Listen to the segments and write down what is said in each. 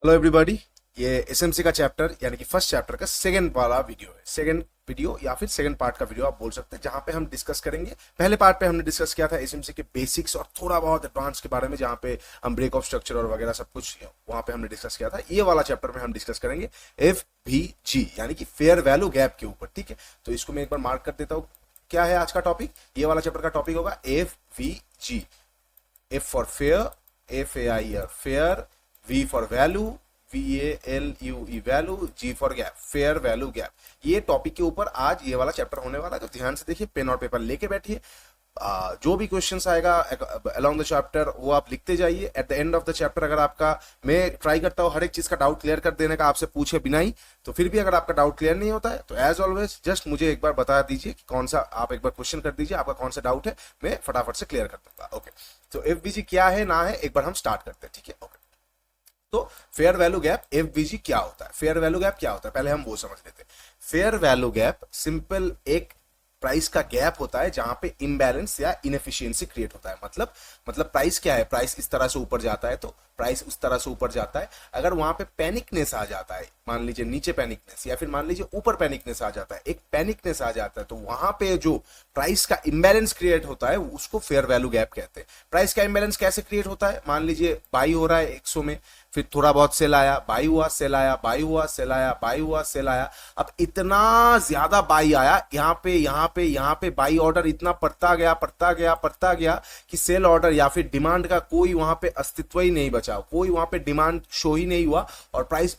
Hello everybody. ये SMC का chapter यानी कि फर्स्ट चैप्टर का सेकंड वाला वीडियो है। सेकंड वीडियो या फिर सेकंड पार्ट का वीडियो आप बोल सकते हैं, जहां पे हम डिस्कस करेंगे। पहले पार्ट पे हमने डिस्कस किया था एसएमसी के बेसिक्स और थोड़ा बहुत एडवांस के बारे में, जहां पे हम ब्रेक ऑफ स्ट्रक्चर और वगैरह सब कुछ वहां पे हमने डिस्कस किया था। ये वाला चैप्टर में हम डिस्कस करेंगे एफ वी जी यानी कि फेयर वैल्यू गैप के ऊपर। ठीक है, तो इसको मैं एक बार मार्क कर देता हूँ। क्या है आज का टॉपिक? ये वाला चैप्टर का टॉपिक होगा F V G. F for fair, F A I fair, V for value, VALUE value, G for gap, fair value gap. ये टॉपिक के ऊपर आज ये वाला चैप्टर होने वाला है, तो ध्यान से देखिए, पेन और पेपर लेके बैठिए। जो भी क्वेश्चंस आएगा अलोंग द चैप्टर वो आप लिखते जाइए। At the end of the chapter अगर आपका, मैं ट्राई करता हूँ हर एक चीज का डाउट क्लियर कर देने का आपसे पूछे बिना ही, तो फिर भी अगर आपका डाउट क्लियर नहीं होता है तो एज ऑलवेज जस्ट मुझे एक बार बता दीजिए कि कौन सा, आप एक बार क्वेश्चन कर दीजिए आपका कौन सा डाउट है, मैं फटाफट से क्लियर कर दूंगा। ओके, तो एफबीजी क्या है ना है एक बार हम स्टार्ट करते हैं। ठीक है, ओके। तो फेयर वैल्यू गैप एफवीजी क्या होता है, फेयर वैल्यू गैप क्या होता है, पहले हम वो समझ लेते हैं। फेयर वैल्यू गैप सिंपल एक प्राइस का गैप होता है जहां पे इम्बैलेंस या इनएफिशिएंसी क्रिएट होता है। मतलब प्राइस क्या है, प्राइस इस तरह से ऊपर जाता है तो प्राइस उस तरह से ऊपर जाता है। अगर वहां पे पैनिकनेस आ जाता है, मान लीजिए नीचे पैनिकनेस या फिर मान लीजिए ऊपर पैनिकनेस आ जाता है, एक पैनिकनेस आ जाता है, तो वहां पे जो प्राइस का इम्बैलेंस क्रिएट होता है उसको फेयर वैल्यू गैप कहते हैं। प्राइस का इम्बैलेंस कैसे क्रिएट होता है? मान लीजिए बाई हो रहा है 100 में, फिर थोड़ा बहुत सेल आया, बाई हुआ, सेल आया, बाई हुआ, सेल आया, बाई हुआ, सेल आया। अब इतना ज्यादा बाई आया, यहाँ पे बाई ऑर्डर इतना पड़ता गया कि सेल ऑर्डर या फिर डिमांड का कोई वहां पे अस्तित्व ही नहीं बचा, कोई वहां पे डिमांड शो ही नहीं हुआ और प्राइस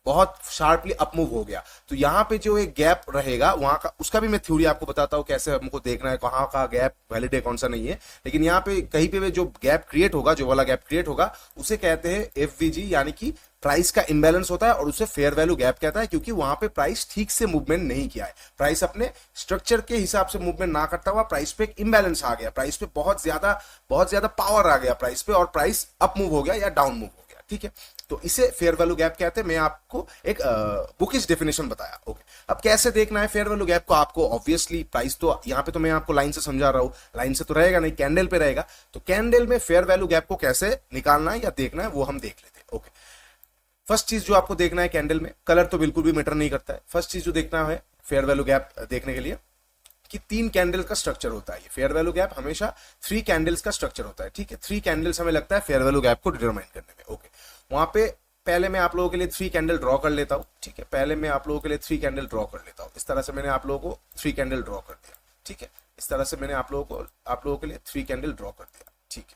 बहुत शार्पली अपमूव हो गया। तो यहाँ पे जो एक गैप रहेगा वहां का, उसका भी मैं थ्योरी आपको बताता हूँ कैसे हमको देखना है कहाँ का गैप वैलिड है कौन सा नहीं है। लेकिन यहाँ पे कहीं पे भी जो गैप क्रिएट होगा, जो वाला गैप क्रिएट होगा, उसे कहते हैं एफवीजी, यानी कि प्राइस का इंबैलेंस होता है, और उसे फेयर वैल्यू गैप कहता है, क्योंकि वहां पे प्राइस ठीक से मूवमेंट नहीं किया है। प्राइस अपने स्ट्रक्चर के हिसाब से मूवमेंट ना करता हुआ प्राइस पे एक इंबैलेंस आ गया, प्राइस पे बहुत ज्यादा पावर आ गया प्राइस पे, और प्राइस अप मूव हो गया या डाउन मूव हो गया। ठीक है, तो इसे फेयर वैल्यू गैप कहते हैं। मैं आपको एक बुकिश डेफिनेशन बताया। ओके, अब कैसे देखना है फेयर वैल्यू गैप को? आपको ऑब्वियसली प्राइस तो यहाँ पे तो मैं आपको लाइन से समझा रहा हूँ, लाइन से तो रहेगा नहीं, कैंडल पे रहेगा। तो कैंडल में फेयर वैल्यू गैप को कैसे निकालना है या देखना है वो हम देख लेते हैं। ओके, फर्स्ट चीज जो आपको देखना है कैंडल में, कलर तो बिल्कुल भी मैटर नहीं करता है। फर्स्ट चीज जो देखना है फेयर वैल्यू गैप देखने के लिए कि 3 कैंडल का स्ट्रक्चर होता है। फेयर वैल्यू गैप हमेशा 3 कैंडल्स का स्ट्रक्चर होता है। ठीक है, 3 कैंडल्स हमें लगता है फेयर वैल्यू गैप को डिटरमाइन करने में। ओके, वहां पे पहले मैं आप लोगों के लिए 3 कैंडल ड्रॉ कर लेता हूं। ठीक है, पहले मैं आप लोगों के लिए 3 कैंडल ड्रॉ कर लेता हूं। इस तरह से मैंने आप लोगों को 3 कैंडल ड्रॉ कर दिया। ठीक है, इस तरह से मैंने आप लोगों के लिए 3 कैंडल ड्रॉ कर दिया। ठीक है,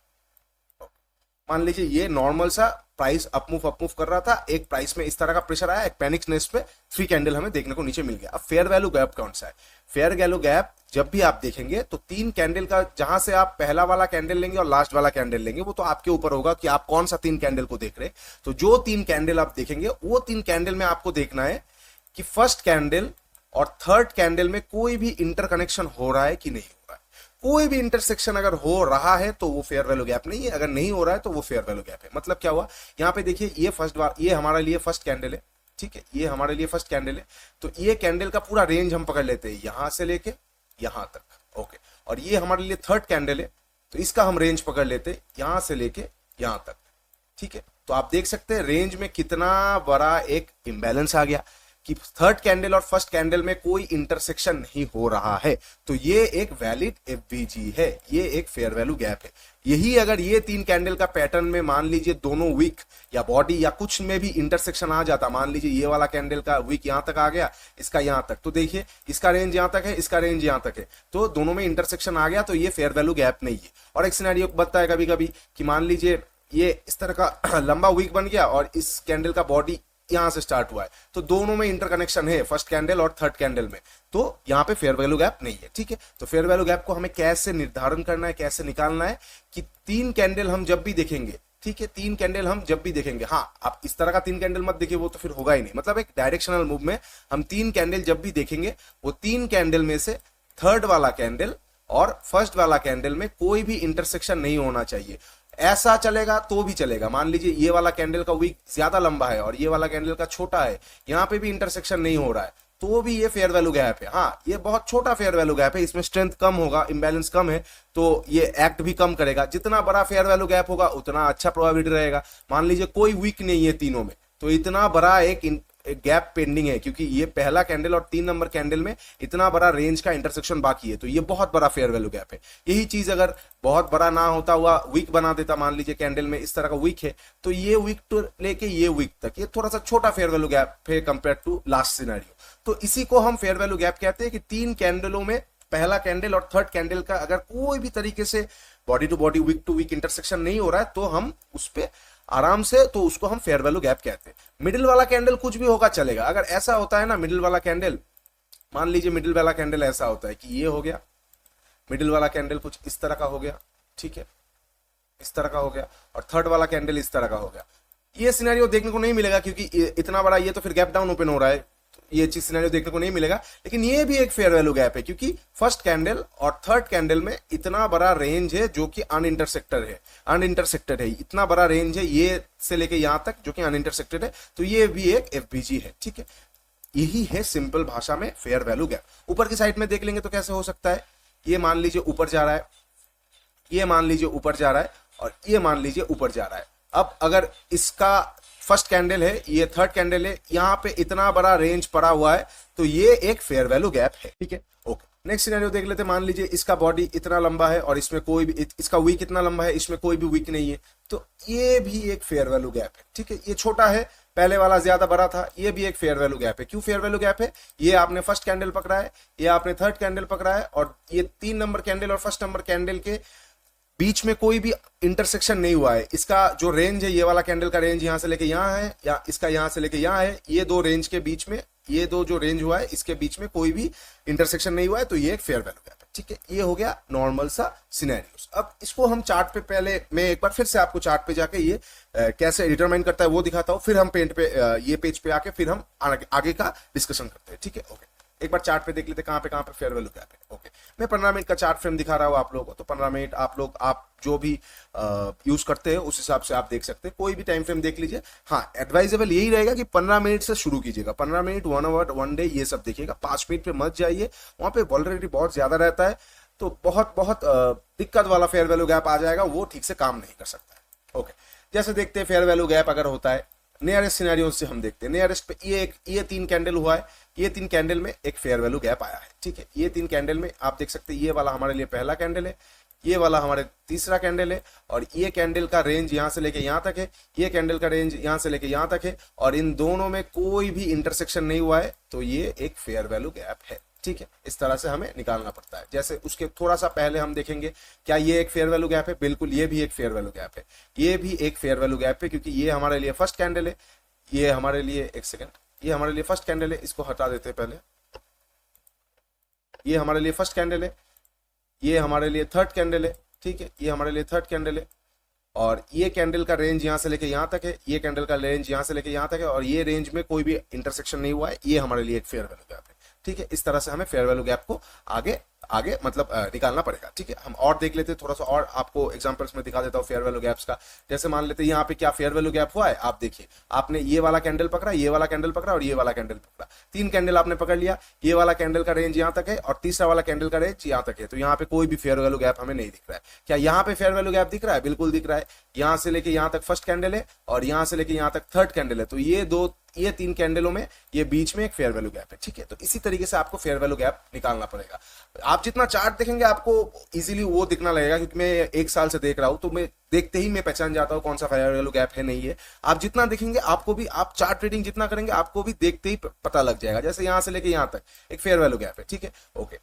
मान लीजिए ये नॉर्मल सा प्राइस अप मूव कर रहा था, एक प्राइस में इस तरह का प्रेशर आया, एक पैनिकनेस पे 3 कैंडल हमें देखने को नीचे मिल गया। अब फेयर वैल्यू गैप कौन सा है? फेयर वैल्यू गैप जब भी आप देखेंगे तो 3 कैंडल का, जहां से आप पहला वाला कैंडल लेंगे और लास्ट वाला कैंडल लेंगे, वो तो आपके ऊपर होगा कि आप कौन सा 3 कैंडल को देख रहे हैं। तो जो 3 कैंडल आप देखेंगे वो 3 कैंडल में आपको देखना है कि फर्स्ट कैंडल और थर्ड कैंडल में कोई भी इंटरकनेक्शन हो रहा है कि नहीं हो रहा है। कोई भी इंटरसेक्शन अगर हो रहा है तो वो फेयर वैल्यू गैप नहीं है, अगर नहीं हो रहा है तो वो फेयर वैल्यू गैप है। मतलब क्या हुआ, यहाँ पे देखिए ये हमारे लिए फर्स्ट कैंडल है। ठीक है, ये हमारे लिए फर्स्ट कैंडल है, तो ये कैंडल का पूरा रेंज हम पकड़ लेते हैं यहां से लेके यहां तक। ओके, और ये हमारे लिए थर्ड कैंडल है, तो इसका हम रेंज पकड़ लेते हैं यहां से लेके यहां तक। ठीक है, तो आप देख सकते हैं रेंज में कितना बड़ा एक इंबैलेंस आ गया कि थर्ड कैंडल और फर्स्ट कैंडल में कोई इंटरसेक्शन नहीं हो रहा है। तो ये एक वैलिड एफवीजी है, ये एक फेयर वैल्यू गैप है। यही अगर ये 3 कैंडल का पैटर्न में मान लीजिए दोनों वीक या बॉडी या कुछ में भी इंटरसेक्शन आ जाता, मान लीजिए ये वाला कैंडल का वीक यहां तक आ गया, इसका यहां तक, तो देखिए इसका रेंज यहां तक है, इसका रेंज यहां तक है, तो दोनों में इंटरसेक्शन आ गया, तो ये फेयर वैल्यू गैप नहीं है। और एक सिनेरियो बनता है कभी कभी कि मान लीजिए ये इस तरह का लंबा वीक बन गया और इस कैंडल का बॉडी यहां से स्टार्ट हुआ है, तो दोनों में इंटरकनेक्शन है फर्स्ट कैंडल और थर्ड कैंडल में, तो यहां पे फेयर वैल्यू गैप नहीं है। ठीक है, तो फेयर वैल्यू गैप को हमें कैसे निर्धारण करना है, कैसे निकालना है कि 3 कैंडल हम जब भी देखेंगे, ठीक है, 3 कैंडल हम जब भी देखेंगे, हाँ आप इस तरह का 3 कैंडल मत देखिए, वो तो फिर होगा ही नहीं। मतलब एक डायरेक्शनल मूव में हम 3 कैंडल जब भी देखेंगे, वो 3 कैंडल में से थर्ड वाला कैंडल और फर्स्ट वाला कैंडल में कोई भी इंटरसेक्शन नहीं होना चाहिए। ऐसा चलेगा तो भी चलेगा, मान लीजिए ये वाला कैंडल का वीक ज्यादा लंबा है और ये वाला कैंडल का छोटा है, यहां पे भी इंटरसेक्शन नहीं हो रहा है, तो भी ये फेयर वैल्यू गैप है। हाँ, ये बहुत छोटा फेयर वैल्यू गैप है, इसमें स्ट्रेंथ कम होगा, इंबैलेंस कम है, तो ये एक्ट भी कम करेगा। जितना बड़ा फेयर वैल्यू गैप होगा उतना अच्छा प्रोबेबिलिटी रहेगा। मान लीजिए कोई वीक नहीं है तीनों में, तो इतना बड़ा एक गैप पेंडिंग है, क्योंकि ये पहला कैंडल और 3 नंबर कैंडल में इतना बड़ा रेंज का इंटरसेक्शन बाकी है, तो ये बहुत बड़ा फेयर वैल्यू गैप है। यही चीज अगर बहुत बड़ा ना होता हुआ वीक बना देता, मान लीजिए कैंडल में इस तरह का वीक है, तो ये वीक टू लेके ये वीक तक ये थोड़ा सा छोटा फेयर वैल्यू गैप है कंपेयर टू लास्ट सिनेरियो। तो इसी को हम फेयर वैल्यू गैप कहते हैं कि 3 कैंडलों में पहला कैंडल और थर्ड कैंडल का अगर कोई भी तरीके से body to body wick to wick intersection नहीं हो रहा है, तो हम उस पर आराम से, तो उसको हम फेयर वैल्यू गैप कहते हैं। मिडिल वाला कैंडल कुछ भी होगा चलेगा। अगर ऐसा होता है ना मिडिल वाला कैंडल, मान लीजिए मिडिल वाला कैंडल ऐसा होता है कि ये हो गया, मिडिल वाला कैंडल कुछ इस तरह का हो गया, ठीक है, इस तरह का हो गया, और थर्ड वाला कैंडल इस तरह का हो गया, ये सिनेरियो देखने को नहीं मिलेगा, क्योंकि इतना बड़ा ये तो फिर गैप डाउन ओपन हो रहा है, ये चीज सिनेरियो देखने को नहीं मिलेगा। लेकिन ये भी एक फेयर वैल्यू गैप है, क्योंकि फर्स्ट कैंडल और थर्ड कैंडल में इतना बड़ा रेंज है जो कि अनइंटरसेक्टेड है, इतना बड़ा रेंज है ये से लेके यहां तक जो कि अनइंटरसेक्टेड है, तो ये भी एक एफबीजी है, ठीक है। यही है सिंपल भाषा में फेयर वैल्यू गैप। ऊपर की साइड में देख लेंगे तो कैसे हो सकता है, ये मान लीजिए ऊपर जा रहा है, ये मान लीजिए ऊपर जा रहा है, और ये मान लीजिए ऊपर जा रहा है। अब अगर इसका फर्स्ट कैंडल है, ये थर्ड कैंडल है, यहां पे इतना बड़ा रेंज पड़ा हुआ है, तो ये एक फेयर वैल्यू गैप है, ठीक है। ओके, नेक्स्ट सिनेरियो देख लेते हैं। मान लीजिए इसका बॉडी इतना लंबा है और इसमें कोई भी, इसका वीक इतना लंबा है, इसमें कोई भी वीक नहीं है, तो ये भी एक फेयर वैल्यू गैप है, ठीक है। ये छोटा है, पहले वाला ज्यादा बड़ा था, ये भी एक फेयर वैल्यू गैप है। क्यों फेयर वैल्यू गैप है? ये आपने फर्स्ट कैंडल पकड़ा है, ये आपने थर्ड कैंडल पकड़ा है, और ये 3 नंबर कैंडल और फर्स्ट नंबर कैंडल के बीच में कोई भी इंटरसेक्शन नहीं हुआ है। इसका जो रेंज है, ये वाला कैंडल का रेंज यहां से लेके यहां है, या इसका यहां से लेके यहां है, ये दो रेंज के बीच में, ये दो जो रेंज हुआ है इसके बीच में कोई भी इंटरसेक्शन नहीं हुआ है, तो ये एक फेयर वैल्यू गैप है, ठीक है। ये हो गया नॉर्मल सा सिनेरियोस। अब इसको हम चार्ट पे, पहले मैं एक बार फिर से आपको चार्ट पे जाके ये कैसे डिटरमाइन करता है वो दिखाता हूं, फिर हम पेंट पे ये पेज पे आके फिर हम आगे का डिस्कशन करते हैं, ठीक है। ओके, एक बार चार्ट पे देख लेते कहां पे फेयर वैल्यू गैप है। ओके, मैं 15 मिनट का चार्ट फ्रेम दिखा रहा हूं आप लोगों को, तो 15 मिनट आप जो भी यूज करते हैं उस हिसाब से आप देख सकते हैं, कोई भी टाइम फ्रेम देख लीजिए। हाँ, एडवाइजेबल यही रहेगा कि 15 मिनट से शुरू कीजिएगा, 15 मिनट, 1 आवर, 1 डे, ये सब देखिएगा। 5 मिनट पे मत जाइए, वहां पे वॉलरेटिलिटी बहुत ज्यादा रहता है, तो बहुत दिक्कत वाला फेयर वैल्यू गैप आ जाएगा, वो ठीक से काम नहीं कर सकता है। ओके, जैसे देखते हैं फेयर वैल्यू गैप अगर होता है नियरेस्ट सिनेरियो से, हम देखते हैं नियरेस्ट पे ये 3 कैंडल हुआ है, ये 3 कैंडल में एक फेयर वैल्यू गैप आया है, ठीक है। ये 3 कैंडल में आप देख सकते हैं, ये वाला हमारे लिए पहला कैंडल है, ये वाला हमारे तीसरा कैंडल है, और ये कैंडल का रेंज यहां से लेके यहां तक है, ये कैंडल का रेंज यहां से लेके यहां तक है, और इन दोनों में कोई भी इंटरसेक्शन नहीं हुआ है, तो ये एक फेयर वैल्यू गैप है, ठीक है। इस तरह से हमें निकालना पड़ता है। जैसे उसके थोड़ा सा पहले हम देखेंगे, क्या ये एक फेयर वैल्यू गैप है? बिल्कुल, ये भी एक फेयर वैल्यू गैप है, ये भी एक फेयर वैल्यू गैप है, क्योंकि ये हमारे लिए फर्स्ट कैंडल है, ये हमारे लिए, एक सेकेंड, ये हमारे लिए फर्स्ट कैंडल है, इसको हटा देते हैं पहले, ये हमारे लिए फर्स्ट कैंडल है, ये हमारे लिए थर्ड कैंडल है, ठीक है, ये हमारे लिए थर्ड कैंडल है, और ये कैंडल का रेंज यहां से लेके यहां तक है, ये कैंडल का रेंज यहां से लेके यहां तक है, और ये रेंज में कोई भी इंटरसेक्शन नहीं हुआ है, ये हमारे लिए एक फेयर वैल्यू गैप है, ठीक है। इस तरह से हमें फेयर वैल्यू गैप को आगे मतलब निकालना पड़ेगा, ठीक है। हम और देख लेते हैं, थोड़ा सा और आपको एग्जांपल्स में दिखा देता हूं फेयर वैल्यू गैप्स का। जैसे मान लेते हैं यहाँ पे क्या फेयर वैल्यू गैप हुआ है, आप देखिए, आपने ये वाला कैंडल पकड़ा, ये वाला कैंडल पकड़ा, और ये वाला कैंडल पकड़ा, 3 कैंडल आपने पकड़ लिया, ये वाला कैंडल का रेंज यहाँ तक है, और तीसरा वाला कैंडल का रेंज यहाँ तक है, तो यहाँ पे कोई भी फेयर वैल्यू गैप हमें नहीं दिख रहा है। क्या यहाँ पे फेयर वैल्यू गैप दिख रहा है? बिल्कुल दिख रहा है। यहाँ से लेके यहाँ तक फर्स्ट कैंडल है, और यहाँ से लेके यहाँ तक थर्ड कैंडल है, तो ये 3 कैंडलों में ये बीच में एक फेयर वैल्यू गैप है, ठीक है। तो इसी तरीके से आपको फेयर वैल्यू गैप निकालना पड़ेगा। आप जितना चार्ट देखेंगे आपको इजीली वो दिखना लगेगा, क्योंकि मैं 1 साल से देख रहा हूं, तो मैं देखते ही मैं पहचान जाता हूं कौन सा फेयर वैल्यू गैप है, नहीं है। आप जितना देखेंगे आपको भी, आप चार्ट रीडिंग जितना करेंगे आपको भी देखते ही पता लग जाएगा। जैसे यहां से लेके यहां तक एक फेयर वैल्यू गैप है, ठीक है। ओके,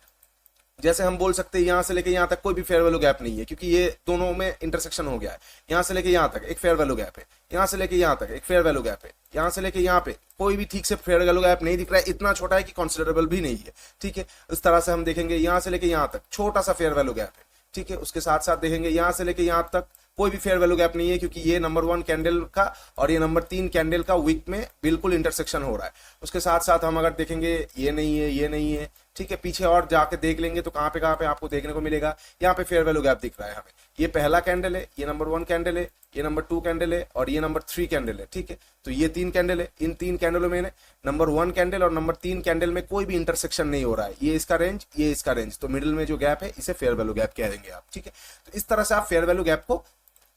जैसे हम बोल सकते हैं यहां से लेके यहां तक कोई भी फेयर वैल्यू गैप नहीं है, क्योंकि ये दोनों में इंटरसेक्शन हो गया है। यहां से लेके यहां तक एक फेयर वैल्यू गैप है, यहां से लेके यहां तक एक फेयर वैल्यू गैप है, यहां से लेके यहां पे कोई भी ठीक से फेयर वैल्यू गैप नहीं दिख रहा है, इतना छोटा है कि कंसिडरेबल भी नहीं है, ठीक है। इस तरह से हम देखेंगे, यहां से लेके यहां तक छोटा सा फेयर वैल्यू गैप है, ठीक है। उसके साथ साथ देखेंगे यहां से लेके यहां तक कोई भी फेयर वैल्यू गैप नहीं है, क्योंकि ये नंबर 1 कैंडल का और ये नंबर 3 कैंडल का वीक में बिल्कुल इंटरसेक्शन हो रहा है। उसके साथ साथ हम अगर देखेंगे, ये नहीं है, ये नहीं है, ठीक है। पीछे और जाके देख लेंगे तो कहां पे आपको देखने को मिलेगा, यहाँ पे फेयर वैल्यू गैप दिख रहा है हमें। ये पहला कैंडल है, ये नंबर 1 कैंडल है, ये नंबर 2 कैंडल है, और ये नंबर 3 कैंडल है, ठीक है। तो ये 3 कैंडल है, इन 3 कैंडलों में नंबर 1 कैंडल और नंबर 3 कैंडल में कोई भी इंटरसेक्शन नहीं हो रहा है। ये इसका रेंज, ये इसका रेंज, तो मिडिल में जो गैप है इसे फेयर वैल्यू गैप कह देंगे आप, ठीक है। तो इस तरह से आप फेयर वैल्यू गैप को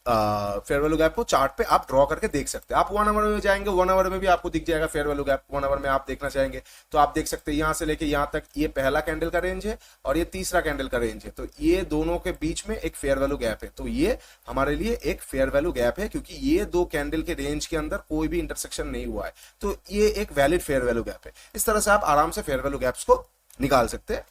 फेयर वैल्यू गैप को चार्ट पे आप ड्रॉ करके देख सकते हैं। आप 1 आवर में जाएंगे, 1 आवर में भी आपको दिख जाएगा फेयर वैल्यू गैप। 1 आवर में आप देखना चाहेंगे तो आप देख सकते हैं यहाँ से लेके यहाँ तक ये पहला कैंडल का रेंज है और ये तीसरा कैंडल का रेंज है, तो ये दोनों के बीच में एक फेयर वैल्यू गैप है। तो ये हमारे लिए एक फेयर वैल्यू गैप है क्योंकि ये दो कैंडल के रेंज के अंदर कोई भी इंटरसेक्शन नहीं हुआ है, तो ये एक वैलिड फेयर वैल्यू गैप है। इस तरह से आप आराम से फेयर वैल्यू गैप्स को निकाल सकते हैं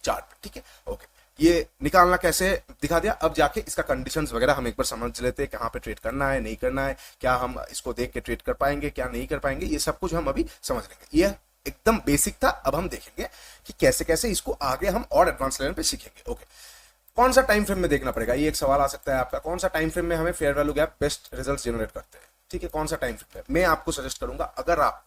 चार्ट पे, ठीक है। ओके, ये निकालना कैसे दिखा दिया। अब जाके इसका कंडीशंस वगैरह हम एक बार समझ लेते हैं, कहाँ पे ट्रेड करना है नहीं करना है, क्या हम इसको देख के ट्रेड कर पाएंगे क्या नहीं कर पाएंगे, ये सब कुछ हम अभी समझ लेंगे। ये एकदम बेसिक था, अब हम देखेंगे कि कैसे कैसे इसको आगे हम और एडवांस लेवल पे सीखेंगे। ओके, कौन सा टाइम फ्रेम में देखना पड़ेगा, ये एक सवाल आ सकता है आपका, कौन सा टाइम फ्रेम में हमें fair value gap best result generate करते हैं, ठीक है। कौन सा टाइम फ्रेम में मैं आपको सजेस्ट करूंगा, अगर आप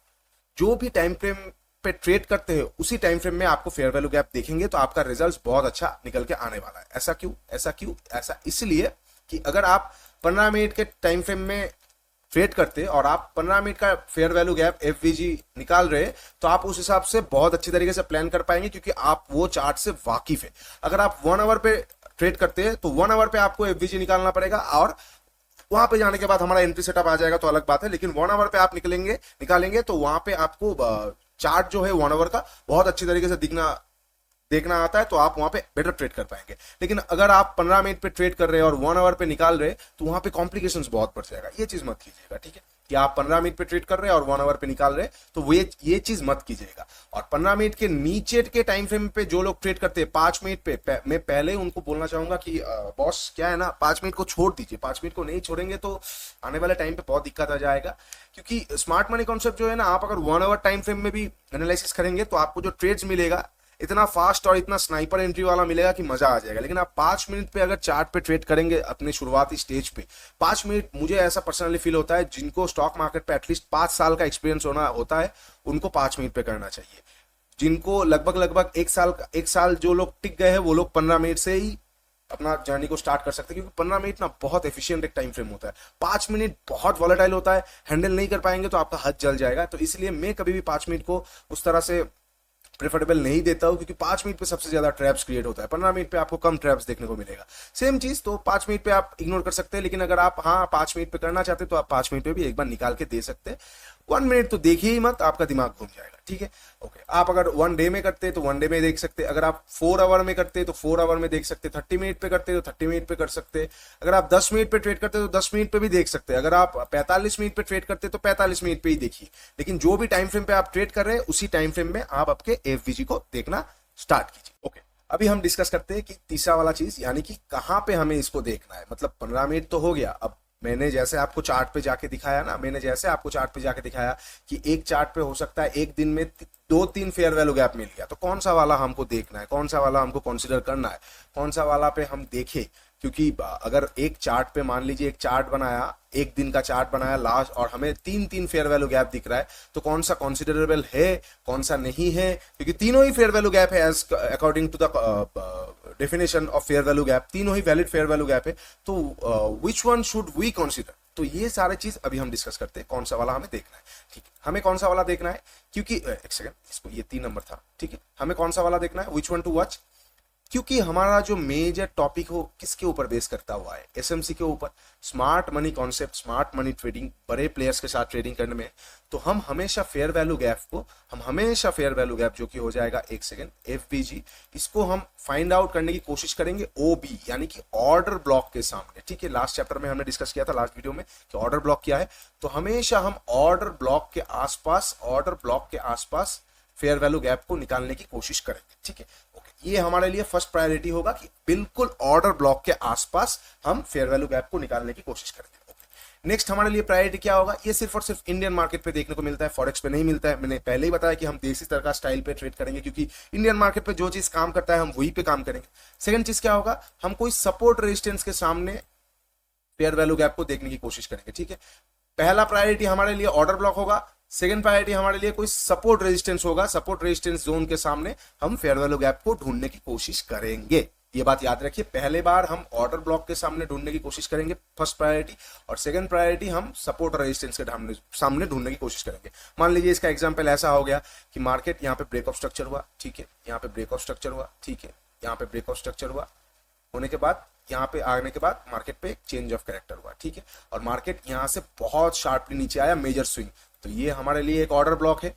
जो भी टाइम फ्रेम पे ट्रेड करते हैं उसी टाइम फ्रेम में आपको फेयर वैल्यू गैप देखेंगे तो आपका रिजल्ट बहुत अच्छा निकल के आने वाला है। ऐसा क्यों, ऐसा क्यों, ऐसा इसलिए कि अगर आप 15 मिनट के टाइम फ्रेम में ट्रेड करते और आप 15 मिनट का फेयर वैल्यू गैप एफवीजी निकाल रहे तो आप उस हिसाब से बहुत अच्छी तरीके से प्लान कर पाएंगे क्योंकि आप वो चार्ट से वाकिफ है। अगर आप 1 आवर पे ट्रेड करते हैं तो 1 आवर पे आपको एफवीजी निकालना पड़ेगा और वहां पे जाने के बाद हमारा एंट्री सेटअप आ जाएगा तो अलग बात है, लेकिन 1 आवर पे आप निकालेंगे तो वहां पे आपको चार्ट जो है 1 आवर का बहुत अच्छी तरीके से देखना आता है तो आप वहां पे बेटर ट्रेड कर पाएंगे। लेकिन अगर आप 15 मिनट पे ट्रेड कर रहे हैं और 1 आवर पे निकाल रहे तो वहां पे कॉम्प्लिकेशंस बहुत बढ़ जाएगा। ये चीज मत कीजिएगा, ठीक है, कि आप 15 मिनट पे ट्रेड कर रहे हैं और 1 आवर पे निकाल रहे तो वो ये चीज मत कीजिएगा। और 15 मिनट के नीचे के टाइम फ्रेम पे जो लोग ट्रेड करते हैं 5 मिनट पे मैं पहले उनको बोलना चाहूंगा कि बॉस क्या है ना, 5 मिनट को छोड़ दीजिए। 5 मिनट को नहीं छोड़ेंगे तो आने वाले टाइम पे बहुत दिक्कत आ जाएगा, क्योंकि स्मार्ट मनी कॉन्सेप्ट जो है ना, आप अगर 1 आवर टाइम फ्रेम में भी एनालिसिस करेंगे तो आपको जो ट्रेड्स मिलेगा इतना फास्ट और इतना स्नाइपर एंट्री वाला मिलेगा कि मजा आ जाएगा। लेकिन आप 5 मिनट पे अगर चार्ट पे ट्रेड करेंगे अपने शुरुआती स्टेज पे 5 मिनट, मुझे ऐसा पर्सनली फील होता है जिनको स्टॉक मार्केट पे एटलीस्ट 5 साल का एक्सपीरियंस होता है उनको 5 मिनट पे करना चाहिए। जिनको लगभग 1 साल जो लोग टिक गए हैं वो लोग 15 मिनट से ही अपना जर्नी को स्टार्ट कर सकते हैं, क्योंकि 15 मिनट ना बहुत एफिशिएंट एक टाइम फ्रेम होता है। 5 मिनट बहुत वॉलेटाइल होता है, हैंडल नहीं कर पाएंगे तो आपका हाथ जल जाएगा। तो इसलिए मैं कभी भी 5 मिनट को उस तरह से प्रेफरेबल नहीं देता हूं, क्योंकि 5 मिनट पे सबसे ज्यादा ट्रैप्स क्रिएट होता है, 15 मिनट पे आपको कम ट्रैप्स देखने को मिलेगा। सेम चीज तो 5 मिनट पे आप इग्नोर कर सकते हैं, लेकिन अगर आप 5 मिनट पे करना चाहते हैं तो आप 5 मिनट पे भी एक बार निकाल के दे सकते हैं। 1 मिनट तो देखिए ही मत, आपका दिमाग घूम जाएगा, ठीक है। ओके, आप अगर 1 डे में करते हैं तो 1 डे में देख सकते हैं, अगर आप 4 आवर में करते हैं तो 4 आवर में देख सकते हैं, 30 मिनट पे करते हैं तो 30 मिनट पे कर सकते हैं, अगर आप 10 मिनट पे ट्रेड करते हैं तो 10 मिनट पे भी देख सकते हैं, अगर आप 45 मिनट पे ट्रेड करते हैं तो 45 मिनट पे ही देखिए। लेकिन जो भी टाइम फ्रेम पे आप ट्रेड कर रहे हैं उसी टाइम फ्रेम में आप आपके एफवीजी को देखना स्टार्ट कीजिए। ओके, अभी हम डिस्कस करते हैं कि तीसरा वाला चीज, यानी कि कहां पे हमें इसको देखना है। मतलब 15 मिनट तो हो गया, अब मैंने जैसे आपको चार्ट पे जाके दिखाया कि एक चार्ट पे हो सकता है एक दिन में 2-3 फेयर वैल्यू गैप मिल गया, तो कौन सा वाला हमको देखना है, कौन सा वाला हमको कंसीडर करना है, कौन सा वाला पे हम देखें। क्योंकि अगर एक चार्ट पे मान लीजिए एक चार्ट बनाया, एक दिन का चार्ट बनाया लास्ट, और हमें 3 फेयर वैल्यू गैप दिख रहा है, तो कौन सा कंसीडरेबल है कौन सा नहीं है, क्योंकि तीनों ही फेयर वैल्यू गैप है as according to the definition of fair value gap, तीनों ही वैलिड फेयर वैल्यू गैप है। तो which one should we consider, तो ये सारे चीज अभी हम डिस्कस करते हैं, कौन सा वाला हमें देखना है, ठीक है। हमें कौन सा वाला देखना है, क्योंकि एक सेकंड, इसको ये 3 नंबर था, ठीक है। हमें कौन सा वाला देखना है, विच वन टू वॉच, क्योंकि हमारा जो मेजर टॉपिक हो किसके ऊपर बेस करता हुआ है, एसएमसी के ऊपर, smart money concept, smart money trading, बड़े प्लेयर्स के साथ ट्रेडिंग करने में। तो हम हमेशा फेयर वैल्यू गैप जो कि हो जाएगा, एक सेकेंड, एफवीजी, इसको हम फाइंड आउट करने की कोशिश करेंगे ओबी, यानी कि ऑर्डर ब्लॉक के सामने, ठीक है। लास्ट चैप्टर में हमने डिस्कस किया था, लास्ट वीडियो में, कि ऑर्डर ब्लॉक क्या है। तो हमेशा हम ऑर्डर ब्लॉक के आसपास फेयर वैल्यू गैप को निकालने की कोशिश करेंगे, ठीक है। ओके, ये हमारे लिए फर्स्ट प्रायोरिटी होगा कि बिल्कुल ऑर्डर ब्लॉक के आसपास हम फेयर वैल्यू गैप को निकालने की कोशिश करेंगे। ओके, नेक्स्ट हमारे लिए प्रायोरिटी क्या होगा, ये सिर्फ और सिर्फ इंडियन मार्केट पे देखने को मिलता है, फॉरेक्स पे नहीं मिलता है। मैंने पहले ही बताया कि हम देसी तरह का स्टाइल पे ट्रेड करेंगे, क्योंकि इंडियन मार्केट पे जो चीज काम करता है हम वही पे काम करेंगे। सेकंड चीज क्या होगा, हम कोई सपोर्ट रेजिस्टेंस के सामने फेयर वैल्यू गैप को देखने की कोशिश करेंगे, ठीक है। पहला प्रायोरिटी हमारे लिए ऑर्डर ब्लॉक होगा, सेकंड प्रायोरिटी हमारे लिए कोई सपोर्ट रेजिस्टेंस होगा, सपोर्ट रेजिस्टेंस जोन के सामने हम फेयर वैल्यू गैप को ढूंढने की कोशिश करेंगे। ये बात याद रखिए, पहले बार हम ऑर्डर ब्लॉक के सामने ढूंढने की कोशिश करेंगे, फर्स्ट प्रायोरिटी, और सेकंड प्रायोरिटी हम सपोर्ट और रेजिस्टेंस के सामने ढूंढने की कोशिश करेंगे। मान लीजिए इसका एग्जांपल ऐसा हो गया कि मार्केट यहाँ पे ब्रेकआउट स्ट्रक्चर हुआ, ठीक है, यहाँ पे ब्रेकआउट स्ट्रक्चर हुआ, ठीक है, यहाँ पे ब्रेकआउट स्ट्रक्चर हुआ, होने के बाद यहाँ पे आने के बाद मार्केट पे एक चेंज ऑफ कैरेक्टर हुआ, ठीक है, और मार्केट यहाँ से बहुत शार्पली नीचे आया, मेजर स्विंग। तो ये हमारे लिए एक ऑर्डर ब्लॉक है।